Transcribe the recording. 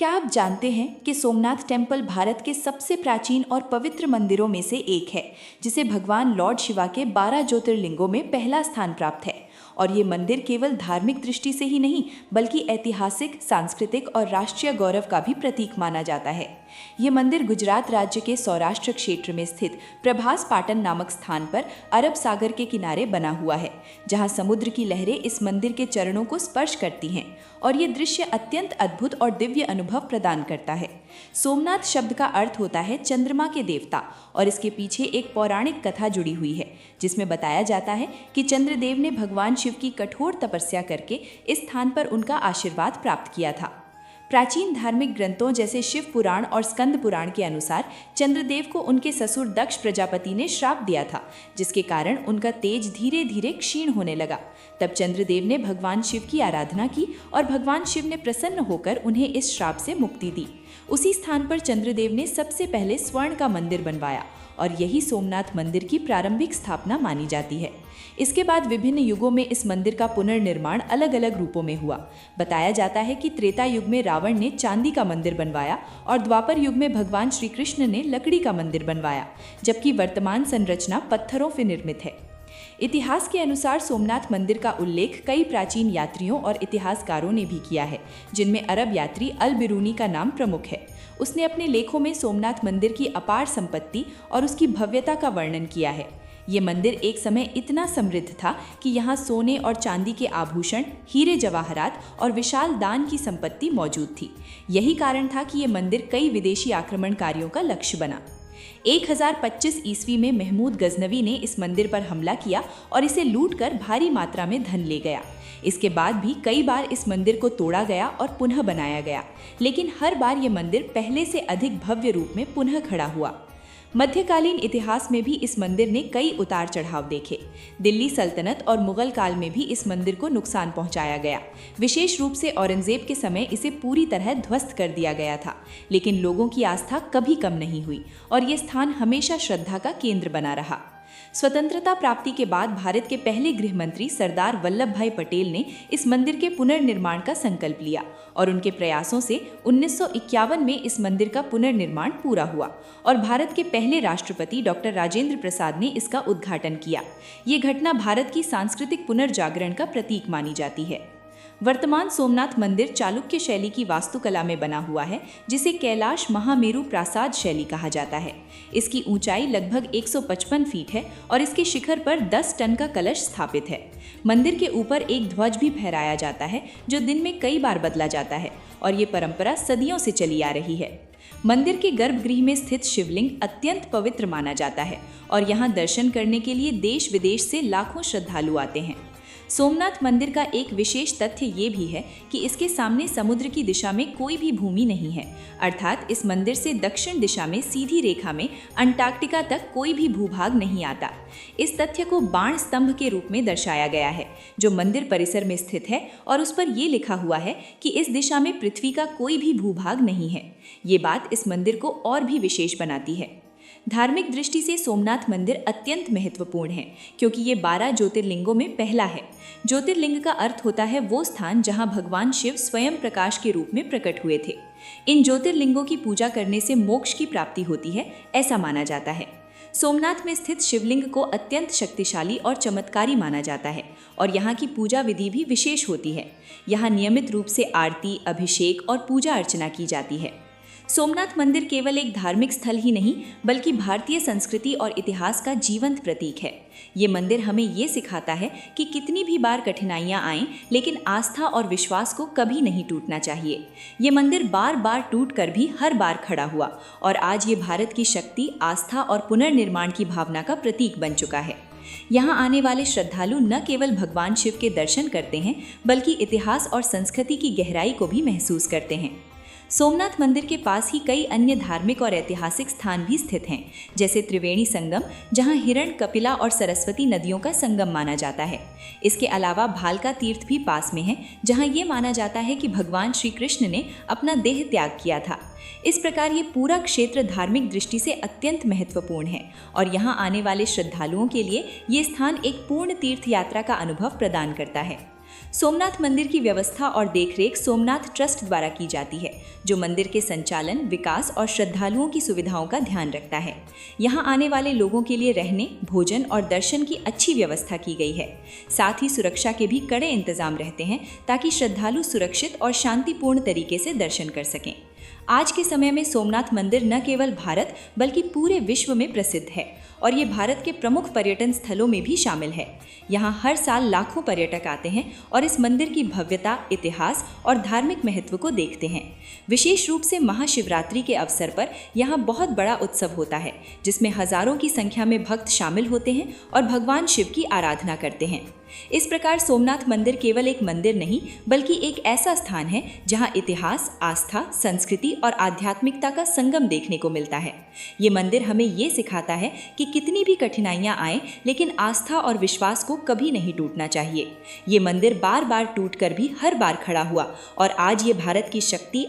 क्या आप जानते हैं कि सोमनाथ टेम्पल भारत के सबसे प्राचीन और पवित्र मंदिरों में से एक है, जिसे भगवान लॉर्ड शिवा के 12 ज्योतिर्लिंगों में पहला स्थान प्राप्त है। और ये मंदिर केवल धार्मिक दृष्टि से ही नहीं, बल्कि ऐतिहासिक, सांस्कृतिक और राष्ट्रीय गौरव का भी प्रतीक माना जाता है। ये मंदिर गुजरात राज्य के सौराष्ट्र क्षेत्र में स्थित प्रभास पाटन नामक स्थान पर अरब सागर के किनारे बना हुआ है, जहाँ समुद्र की लहरें इस मंदिर के चरणों को स्पर्श करती हैं और ये दृश्य अत्यंत अद्भुत और दिव्य अनुभव प्रदान करता है। सोमनाथ शब्द का अर्थ होता है चंद्रमा के देवता, और इसके पीछे एक पौराणिक कथा जुड़ी हुई है, जिसमें बताया जाता है कि चंद्रदेव ने भगवान शिव की कठोर तपस्या करके इस स्थान पर उनका आशीर्वाद प्राप्त किया था। प्राचीन धार्मिक ग्रंथों जैसे शिव पुराण और स्कंद पुराण के अनुसार चंद्रदेव को उनके ससुर दक्ष प्रजापति ने श्राप दिया था, जिसके कारण उनका तेज धीरे धीरे क्षीण होने लगा। तब चंद्रदेव ने भगवान शिव की आराधना की और भगवान शिव ने प्रसन्न होकर उन्हें इस श्राप से मुक्ति दी। उसी स्थान पर चंद्रदेव ने सबसे पहले स्वर्ण का मंदिर बनवाया और यही सोमनाथ मंदिर की प्रारंभिक स्थापना मानी जाती है। इसके बाद विभिन्न युगों में इस मंदिर का पुनर्निर्माण अलग अलग रूपों में हुआ। बताया जाता है कि त्रेता युग में रावण ने चांदी का मंदिर बनवाया और द्वापर युग में भगवान श्री कृष्ण ने लकड़ी का मंदिर बनवाया, जबकि वर्तमान संरचना पत्थरों से निर्मित है। इतिहास के अनुसार सोमनाथ मंदिर का उल्लेख कई प्राचीन यात्रियों और इतिहासकारों ने भी किया है, जिनमें अरब यात्री अल बिरूनी का नाम प्रमुख है। उसने अपने लेखों में सोमनाथ मंदिर की अपार संपत्ति और उसकी भव्यता का वर्णन किया है। ये मंदिर एक समय इतना समृद्ध था कि यहाँ सोने और चांदी के आभूषण, हीरे जवाहरात और विशाल दान की संपत्ति मौजूद थी। यही कारण था कि ये मंदिर कई विदेशी आक्रमणकारियों का लक्ष्य बना। 1025 ईस्वी में महमूद गजनवी ने इस मंदिर पर हमला किया और इसे लूटकर भारी मात्रा में धन ले गया। इसके बाद भी कई बार इस मंदिर को तोड़ा गया और पुनः बनाया गया, लेकिन हर बार ये मंदिर पहले से अधिक भव्य रूप में पुनः खड़ा हुआ। मध्यकालीन इतिहास में भी इस मंदिर ने कई उतार चढ़ाव देखे। दिल्ली सल्तनत और मुगल काल में भी इस मंदिर को नुकसान पहुंचाया गया। विशेष रूप से औरंगजेब के समय इसे पूरी तरह ध्वस्त कर दिया गया था, लेकिन लोगों की आस्था कभी कम नहीं हुई और ये स्थान हमेशा श्रद्धा का केंद्र बना रहा। स्वतंत्रता प्राप्ति के बाद भारत के पहले गृह मंत्री सरदार वल्लभ भाई पटेल ने इस मंदिर के पुनर्निर्माण का संकल्प लिया और उनके प्रयासों से 1951 में इस मंदिर का पुनर्निर्माण पूरा हुआ और भारत के पहले राष्ट्रपति डॉक्टर राजेंद्र प्रसाद ने इसका उद्घाटन किया। ये घटना भारत की सांस्कृतिक पुनर्जागरण का प्रतीक मानी जाती है। वर्तमान सोमनाथ मंदिर चालुक्य शैली की वास्तुकला में बना हुआ है, जिसे कैलाश महामेरु प्रासाद शैली कहा जाता है। इसकी ऊंचाई लगभग 155 फीट है और इसके शिखर पर 10 टन का कलश स्थापित है। मंदिर के ऊपर एक ध्वज भी फहराया जाता है, जो दिन में कई बार बदला जाता है और ये परंपरा सदियों से चली आ रही है। मंदिर के गर्भगृह में स्थित शिवलिंग अत्यंत पवित्र माना जाता है और यहाँ दर्शन करने के लिए देश विदेश से लाखों श्रद्धालु आते हैं। सोमनाथ मंदिर का एक विशेष तथ्य ये भी है कि इसके सामने समुद्र की दिशा में कोई भी भूमि नहीं है, अर्थात इस मंदिर से दक्षिण दिशा में सीधी रेखा में अंटार्कटिका तक कोई भी भूभाग नहीं आता। इस तथ्य को बाण स्तंभ के रूप में दर्शाया गया है, जो मंदिर परिसर में स्थित है और उस पर ये लिखा हुआ है कि इस दिशा में पृथ्वी का कोई भी भूभाग नहीं है। ये बात इस मंदिर को और भी विशेष बनाती है। धार्मिक दृष्टि से सोमनाथ मंदिर अत्यंत महत्वपूर्ण है, क्योंकि ये 12 ज्योतिर्लिंगों में पहला है। ज्योतिर्लिंग का अर्थ होता है वो स्थान जहां भगवान शिव स्वयं प्रकाश के रूप में प्रकट हुए थे। इन ज्योतिर्लिंगों की पूजा करने से मोक्ष की प्राप्ति होती है, ऐसा माना जाता है। सोमनाथ में स्थित शिवलिंग को अत्यंत शक्तिशाली और चमत्कारी माना जाता है और यहाँ की पूजा विधि भी विशेष होती है। यहाँ नियमित रूप से आरती, अभिषेक और पूजा अर्चना की जाती है। सोमनाथ मंदिर केवल एक धार्मिक स्थल ही नहीं, बल्कि भारतीय संस्कृति और इतिहास का जीवंत प्रतीक है। ये मंदिर हमें ये सिखाता है कि कितनी भी बार कठिनाइयाँ आएं, लेकिन आस्था और विश्वास को कभी नहीं टूटना चाहिए। ये मंदिर बार बार टूट कर भी हर बार खड़ा हुआ और आज ये भारत की शक्ति, आस्था और पुनर्निर्माण की भावना का प्रतीक बन चुका है। यहाँ आने वाले श्रद्धालु न केवल भगवान शिव के दर्शन करते हैं, बल्कि इतिहास और संस्कृति की गहराई को भी महसूस करते हैं। सोमनाथ मंदिर के पास ही कई अन्य धार्मिक और ऐतिहासिक स्थान भी स्थित हैं, जैसे त्रिवेणी संगम, जहां हिरण, कपिला और सरस्वती नदियों का संगम माना जाता है। इसके अलावा भालका तीर्थ भी पास में है, जहां ये माना जाता है कि भगवान श्री कृष्ण ने अपना देह त्याग किया था। इस प्रकार ये पूरा क्षेत्र धार्मिक दृष्टि से अत्यंत महत्वपूर्ण है और यहाँ आने वाले श्रद्धालुओं के लिए ये स्थान एक पूर्ण तीर्थ यात्रा का अनुभव प्रदान करता है। सोमनाथ मंदिर की व्यवस्था और देखरेख सोमनाथ ट्रस्ट द्वारा की जाती है, जो मंदिर के संचालन, विकास और श्रद्धालुओं की सुविधाओं का ध्यान रखता है। यहाँ आने वाले लोगों के लिए रहने, भोजन और दर्शन की अच्छी व्यवस्था की गई है। साथ ही सुरक्षा के भी कड़े इंतजाम रहते हैं ताकि श्रद्धालु सुरक्षित और शांतिपूर्ण तरीके से दर्शन कर सकें। आज के समय में सोमनाथ मंदिर न केवल भारत बल्कि पूरे विश्व में प्रसिद्ध है और ये भारत के प्रमुख पर्यटन स्थलों में भी शामिल है। यहाँ हर साल लाखों पर्यटक आते हैं और इस मंदिर की भव्यता, इतिहास और धार्मिक महत्व को देखते हैं। विशेष रूप से महाशिवरात्रि के अवसर पर यहाँ बहुत बड़ा उत्सव होता है, जिसमें हजारों की संख्या में भक्त शामिल होते हैं और भगवान शिव की आराधना करते हैं। इस प्रकार सोमनाथ मंदिर केवल एक मंदिर नहीं बल्कि एक ऐसा स्थान है जहाँ इतिहास, आस्था, संस्कृति और आध्यात्मिकता का संगम देखने को मिलता है। ये मंदिर हमें ये सिखाता है कि कितनी भी कठिनाइयाँ आए लेकिन आस्था और विश्वास को कभी नहीं टूटना चाहिए। ये मंदिर बार बार टूटकर भी हर बार खड़ा हुआ और आज ये भारत की शक्ति